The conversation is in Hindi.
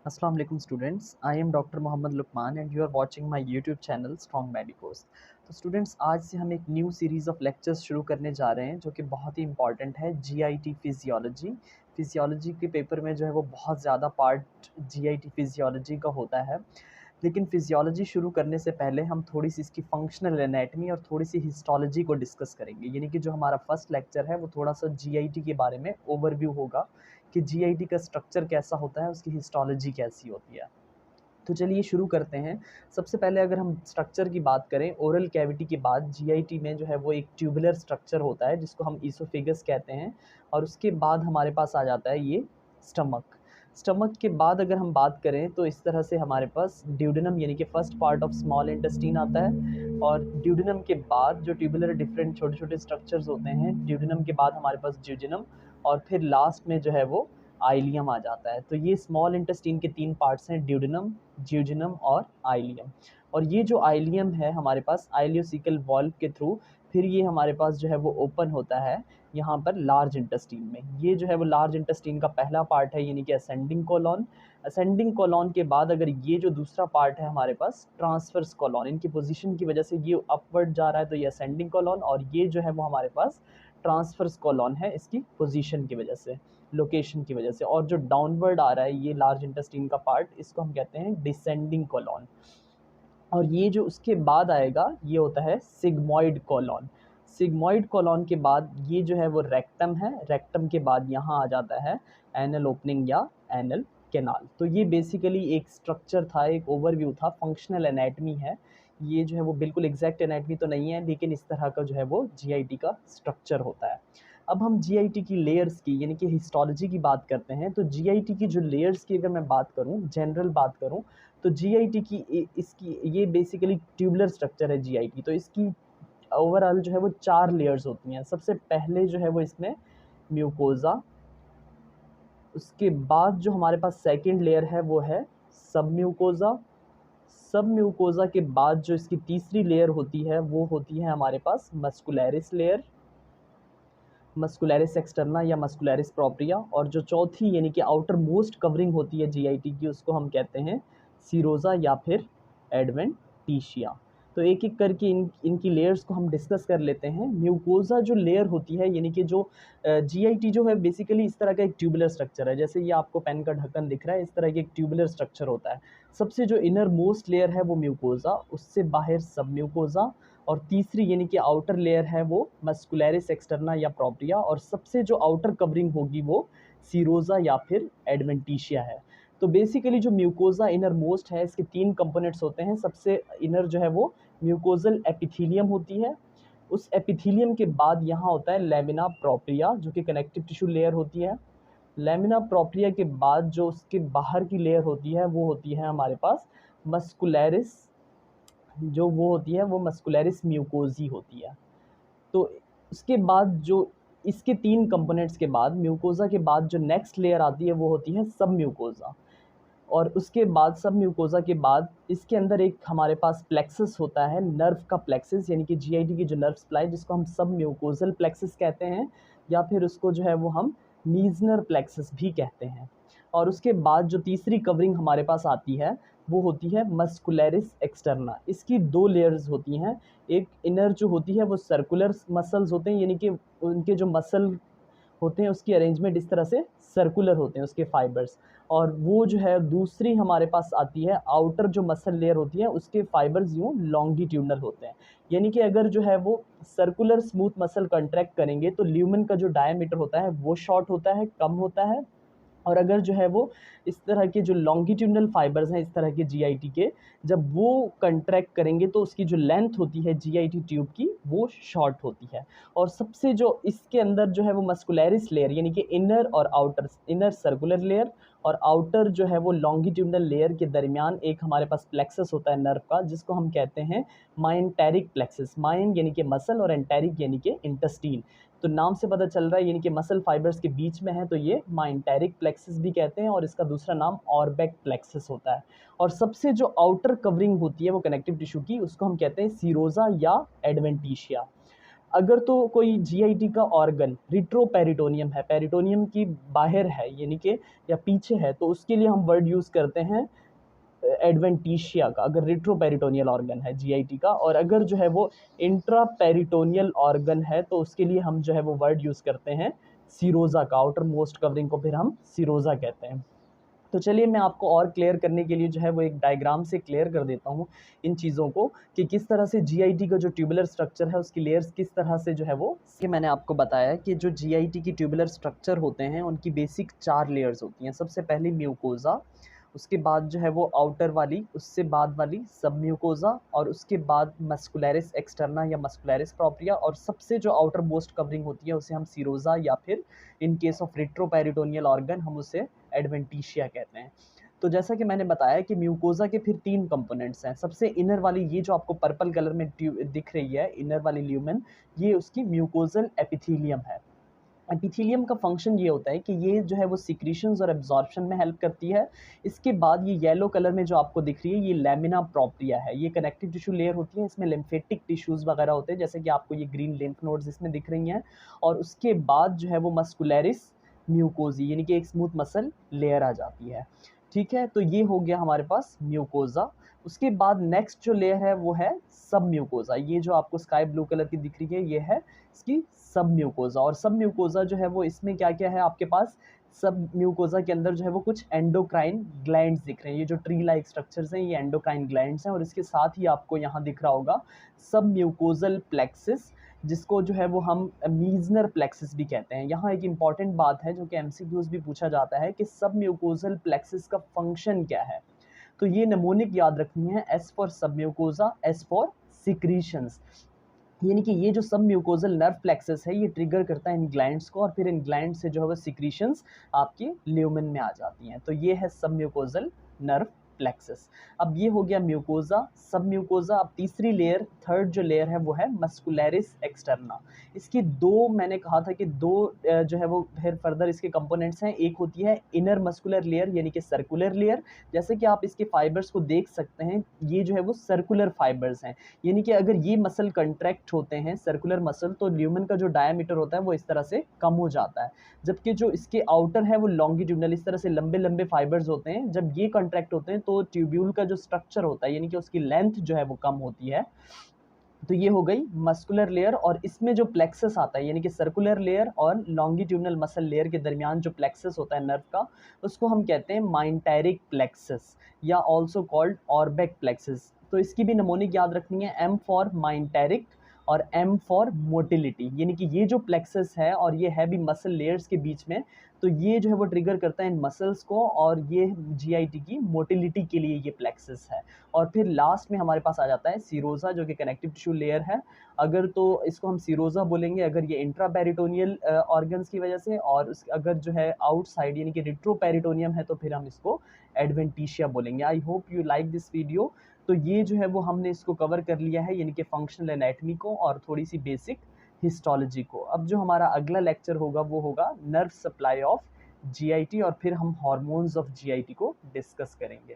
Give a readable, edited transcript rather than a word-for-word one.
Assalamu alaikum students. I am Dr. Mohammad Lukman and you are watching my YouTube channel Strong Medicos. तो स्टूडेंट्स आज से हम एक न्यू सीरीज़ ऑफ लेक्चर्स शुरू करने जा रहे हैं जो कि बहुत ही इंपॉर्टेंट है जीआईटी फिजियोलॉजी। फिजियोलॉजी के पेपर में जो है वो बहुत ज़्यादा पार्ट जीआईटी फिजियोलॉजी का होता है। लेकिन फिजियोलॉजी शुरू करने से पहले हम थोड़ी सी इसकी फंक्शनल एनाटमी और थोड़ी सी हिस्टोलॉजी को डिस्कस करेंगे। यानी कि जो हमारा फर्स्ट लेक्चर है वो थोड़ा सा जीआईटी के बारे में ओवरव्यू होगा कि जीआईटी का स्ट्रक्चर कैसा होता है, उसकी हिस्टोलॉजी कैसी होती है। तो चलिए शुरू करते हैं। सबसे पहले अगर हम स्ट्रक्चर की बात करें, ओरल कैविटी के बाद जीआईटी में जो है वो एक ट्यूबुलर स्ट्रक्चर होता है जिसको हम ईसोफेगस कहते हैं, और उसके बाद हमारे पास आ जाता है ये स्टमक। स्टमक के बाद अगर हम बात करें तो इस तरह से हमारे पास ड्यूडेनम यानी कि first part of small intestine आता है, और ड्यूडेनम के बाद जो ट्यूबुलर डिफरेंट छोटे छोटे स्ट्रक्चर्स होते हैं, ड्यूडेनम के बाद हमारे पास ज्यूजेनम, और फिर लास्ट में जो है वो आइलियम आ जाता है। तो ये स्मॉल इंटेस्टीन के 3 पार्ट्स हैं, ड्यूडेनम, ज्यूजेनम और आइलियम। और ये जो आइलियम है हमारे पास आइलियोसिकल वॉल्व के थ्रू फिर ये हमारे पास जो है वो ओपन होता है यहाँ पर लार्ज इंटेस्टीन में। ये जो है वो लार्ज इंटेस्टीन का पहला पार्ट है यानी कि असेंडिंग कोलॉन। असेंडिंग कोलॉन के बाद अगर ये जो दूसरा पार्ट है हमारे पास ट्रांसवर्स कोलॉन, इनकी पोजीशन की वजह से ये अपवर्ड जा रहा है तो ये असेंडिंग कोलॉन, और ये जो है वो हमारे पास ट्रांसवर्स कोलॉन है इसकी पोजीशन की वजह से, लोकेशन की वजह से। और जो डाउनवर्ड आ रहा है ये लार्ज इंटेस्टीन का पार्ट, इसको हम कहते हैं डिसेंडिंग कोलॉन। और ये जो उसके बाद आएगा ये होता है सिग्मॉइड कोलॉन। सिग्मॉइड कोलॉन के बाद ये जो है वो रेक्टम है। रेक्टम के बाद यहाँ आ जाता है एनल ओपनिंग या एनल कैनाल। तो ये बेसिकली एक स्ट्रक्चर था, एक ओवरव्यू था, फंक्शनल एनाटमी है। ये जो है वो बिल्कुल एग्जैक्ट एनाटमी तो नहीं है, लेकिन इस तरह का जो है वो जीआईटी का स्ट्रक्चर होता है। अब हम जीआईटी की लेयर्स की यानी कि हिस्टोलॉजी की बात करते हैं। तो जीआईटी की जो लेयर्स की अगर मैं बात करूं, जनरल बात करूं, तो जीआईटी की इसकी ये बेसिकली ट्यूबुलर स्ट्रक्चर है जीआईटी। तो इसकी ओवरऑल जो है वो 4 लेयर्स होती हैं। सबसे पहले जो है वो इसमें म्यूकोजा, उसके बाद जो हमारे पास सेकंड लेयर है वो है सब म्यूकोजा। सब म्यूकोजा के बाद जो इसकी तीसरी लेयर होती है वो होती है हमारे पास मस्कुलैरिस लेयर, मस्कुलैरिस एक्सटर्ना या मस्कुलैरिस प्रोप्रिया। और जो चौथी यानी कि आउटर मोस्ट कवरिंग होती है जीआईटी की, उसको हम कहते हैं सीरोजा या फिर एडवेंटिशिया। तो एक एक करके इनकी लेयर्स को हम डिस्कस कर लेते हैं। म्यूकोजा जो लेयर होती है यानी कि जो जीआईटी जो है बेसिकली इस तरह का एक ट्यूबुलर स्ट्रक्चर है। जैसे ये आपको पेन का ढक्कन दिख रहा है, इस तरह की एक ट्यूबुलर स्ट्रक्चर होता है। सबसे जो इनर मोस्ट लेयर है वो म्यूकोजा, उससे बाहर सब म्यूकोजा, और तीसरी यानी कि आउटर लेयर है वो मस्कुलैरिस एक्सटर्ना या प्रोप्रिया, और सबसे जो आउटर कवरिंग होगी वो सीरोजा या फिर एडवेंटिशिया है। तो बेसिकली जो म्यूकोजा इनर मोस्ट है इसके 3 कंपोनेंट्स होते हैं। सबसे इनर जो है वो म्यूकोजल एपिथीलियम होती है। उस एपिथीलियम के बाद यहाँ होता है लेमिना प्रोप्रिया जो कि कनेक्टिव टिश्यू लेयर होती है। लेमिना प्रोप्रिया के बाद जो उसके बाहर की लेयर होती है वो होती है हमारे पास मस्कुलैरिस, जो वो होती है वो मस्कुलैरिस म्यूकोजी होती है। तो उसके बाद जो इसके 3 कंपोनेंट्स के बाद म्यूकोजा के बाद जो नेक्स्ट लेयर आती है वो होती है सब म्यूकोजा। और उसके बाद सब म्यूकोजा के बाद इसके अंदर एक हमारे पास प्लेक्सस होता है, नर्व का प्लेक्सस, यानी कि जीआईटी की जो नर्व सप्लाई जिसको हम सब म्यूकोजल प्लेक्सस कहते हैं, या फिर उसको जो है वो हम मीजनर प्लेक्सस भी कहते हैं। और उसके बाद जो तीसरी कवरिंग हमारे पास आती है वो होती है मस्कुलैरिस एक्सटर्ना। इसकी 2 लेयर्स होती हैं। एक इनर जो होती है वो सर्कुलर मसल्स होते हैं, यानी कि उनके जो मसल होते हैं उसकी अरेंजमेंट इस तरह से सर्कुलर होते हैं उसके फाइबर्स। और वो जो है दूसरी हमारे पास आती है आउटर जो मसल लेयर होती है उसके फाइबर्स यूँ लॉन्गिट्यूडनल होते हैं। यानी कि अगर जो है वो सर्कुलर स्मूथ मसल कंट्रैक्ट करेंगे तो ल्यूमन का जो डायमीटर होता है वो शॉर्ट होता है, कम होता है। और अगर जो है वो इस तरह के जो लॉन्गिट्यूडनल फाइबर्स हैं इस तरह के जीआईटी के, जब वो कंट्रैक्ट करेंगे तो उसकी जो लेंथ होती है जीआईटी ट्यूब की वो शॉर्ट होती है। और सबसे जो इसके अंदर जो है वो मस्कुलैरिस लेयर यानी कि इनर और आउटर, इनर सर्कुलर लेयर और आउटर जो है वो लॉन्गिट्यूडनल लेयर के दरमियान एक हमारे पास प्लेक्सस होता है नर्व का, जिसको हम कहते हैं माइंटेरिक प्लेक्सस। माइन यानी कि मसल और एंटेरिक यानी कि इंटेस्टीन। तो नाम से पता चल रहा है यानी कि मसल फाइबर्स के बीच में है, तो ये माइंटेरिक प्लेक्सस भी कहते हैं, और इसका दूसरा नाम ऑर्बेक प्लेक्सस होता है। और सबसे जो आउटर कवरिंग होती है वो कनेक्टिव टिश्यू की, उसको हम कहते हैं सीरोजा या एडवेंटिशिया। अगर तो कोई जीआईटी का ऑर्गन रिट्रोपेरिटोनियम है, पेरिटोनियम की बाहर है यानी कि या पीछे है, तो उसके लिए हम वर्ड यूज़ करते हैं एडवेंटिशिया का, अगर रिट्रोपेरिटोनियल ऑर्गन है जीआईटी का। और अगर जो है वो इंट्रापेरिटोनियल ऑर्गन है तो उसके लिए हम जो है वो वर्ड यूज़ करते हैं सीरोजा का। आउटर मोस्ट कवरिंग को फिर हम सीरोजा कहते हैं। तो चलिए मैं आपको और क्लियर करने के लिए जो है वो एक डायग्राम से क्लियर कर देता हूँ इन चीज़ों को कि किस तरह से जीआईटी का जो ट्यूबुलर स्ट्रक्चर है उसकी लेयर्स किस तरह से जो है वो, कि मैंने आपको बताया कि जो जीआईटी की ट्यूबुलर स्ट्रक्चर होते हैं उनकी बेसिक 4 लेयर्स होती हैं। सबसे पहले म्यूकोजा, उसके बाद जो है वो आउटर वाली, उससे बाद वाली सब म्यूकोजा, और उसके बाद मस्कुलरिस एक्सटर्ना या मस्कुलरिस प्रोप्रिया, और सबसे जो आउटर मोस्ट कवरिंग होती है उसे हम सीरोजा या फिर in case of retroperitoneal organ हम उसे एडवेंटिशिया कहते हैं। तो जैसा कि मैंने बताया कि म्यूकोजा के फिर 3 कंपोनेंट्स हैं। सबसे इनर वाली, ये जो आपको पर्पल कलर में दिख रही है इनर वाली ल्यूमेन, ये उसकी म्यूकोजल एपिथेलियम है। एपिथेलियम का फंक्शन ये होता है कि ये जो है वो सिक्रीशंस और एब्जॉर्प्शन में हेल्प करती है। इसके बाद ये येलो कलर में जो आपको दिख रही है ये लैमिना प्रोप्रिया है। ये कनेक्टिव टिश्यू लेयर होती है, इसमें लिम्फेटिक टिश्यूज़ वगैरह होते हैं, जैसे कि आपको ये ग्रीन लिम्फ नोड्स इसमें दिख रही हैं। और उसके बाद जो है वो मस्कुलरिस म्यूकोजी यानी कि एक स्मूथ मसल लेयर आ जाती है। ठीक है, तो ये हो गया हमारे पास म्यूकोजा। उसके बाद नेक्स्ट जो लेयर है वो है सब म्यूकोजा। ये जो आपको स्काई ब्लू कलर की दिख रही है ये है इसकी सब म्यूकोजा। और सब म्यूकोजा जो है वो इसमें क्या क्या है आपके पास, सब म्यूकोजा के अंदर जो है वो कुछ एंडोक्राइन ग्लैंड्स दिख रहे हैं। ये जो ट्री लाइक स्ट्रक्चर्स हैं ये एंडोक्राइन ग्लैंड्स हैं। और इसके साथ ही आपको यहाँ दिख रहा होगा सब म्यूकोजल प्लेक्सिस, जिसको जो है वो हम मीजनर प्लेक्सिस भी कहते हैं। यहाँ एक इंपॉर्टेंट बात है जो कि एमसीक्यूज भी पूछा जाता है कि सब म्यूकोजल प्लेक्सिस का फंक्शन क्या है। तो ये नेमोनिक याद रखनी है, एस फॉर सब म्यूकोजा, एस फॉर सिक्रीशंस। यानी कि ये जो सब म्यूकोजल नर्व प्लेक्सस है ये ट्रिगर करता है इन ग्लैंड्स को, और फिर इन ग्लैंड से जो है वो सिक्रीशंस आपके ल्यूमेन में आ जाती हैं। तो ये है सब म्यूकोजल नर्व प्लेक्सस। अब ये हो गया म्यूकोजा, सब म्यूकोजा। अब तीसरी लेयर, थर्ड जो लेयर है वो है मस्कुलरिस एक्सटर्ना। इसकी दो, मैंने कहा था कि दो जो है वो फिर फर्दर इसके कंपोनेंट्स हैं। एक होती है इनर मस्कुलर लेयर यानी कि सर्कुलर लेयर, जैसे कि आप इसके फाइबर्स को देख सकते हैं, ये जो है वो सर्कुलर फाइबर्स हैं। यानी कि अगर ये मसल कंट्रैक्ट होते हैं सर्कुलर मसल, तो ल्यूमेन का जो डायमीटर होता है वो इस तरह से कम हो जाता है। जबकि जो इसके आउटर है वो लॉन्गिट्यूडनल, इस तरह से लंबे लंबे फाइबर्स होते हैं। जब ये कंट्रैक्ट होते हैं तो ट्यूब्यूल का जो स्ट्रक्चर होता है यानी कि उसकी लेंथ जो है वो कम होती है। तो ये हो गई मस्कुलर लेयर। और इसमें जो प्लेक्सस आता है यानी कि सर्कुलर लेयर और लॉन्गिट्यूडनल मसल लेयर के दरमियान जो प्लेक्सस होता है नर्व का, उसको हम कहते हैं माइंटेरिक प्लेक्सस या ऑल्सो कॉल्ड ऑर्बेक प्लेक्सस। तो इसकी भी नमोनिक याद रखनी है, एम फॉर माइंटेरिक और एम फॉर मोटिलिटी। यानी कि ये जो प्लेक्सस है और ये है भी मसल लेयर्स के बीच में, तो ये जो है वो ट्रिगर करता है इन मसल्स को, और ये जीआईटी की मोटिलिटी के लिए ये प्लेक्सस है। और फिर लास्ट में हमारे पास आ जाता है सीरोजा जो कि कनेक्टिव टिश्यू लेयर है। अगर तो इसको हम सीरोजा बोलेंगे अगर ये इंट्रापेरिटोनियल ऑर्गन्स की वजह से, और अगर जो है आउटसाइड यानी कि रिट्रोपेरिटोनियम है तो फिर हम इसको एडवेंटिशिया बोलेंगे। I hope you like this video. तो ये जो है वो हमने इसको कवर कर लिया है यानी कि फंक्शनल एनाटमी को और थोड़ी सी बेसिक हिस्टोलॉजी को। अब जो हमारा अगला लेक्चर होगा वो होगा नर्व सप्लाई ऑफ जीआईटी, और फिर हम हार्मोन्स ऑफ जीआईटी को डिस्कस करेंगे।